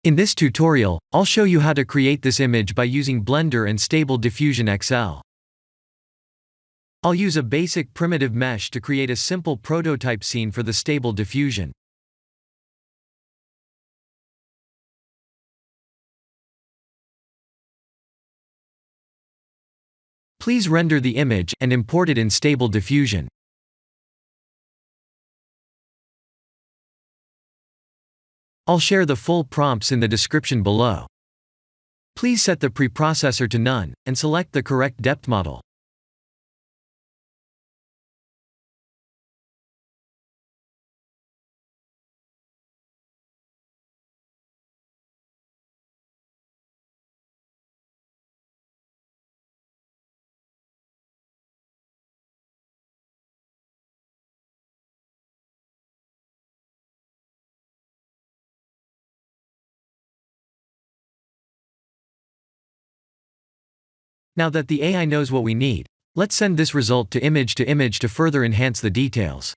In this tutorial, I'll show you how to create this image by using Blender and Stable Diffusion XL. I'll use a basic primitive mesh to create a simple prototype scene for the Stable Diffusion. Please render the image and import it in Stable Diffusion. I'll share the full prompts in the description below. Please set the preprocessor to none, and select the correct depth model. Now that the AI knows what we need, let's send this result to image to further enhance the details.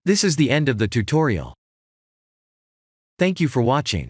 This is the end of the tutorial. Thank you for watching.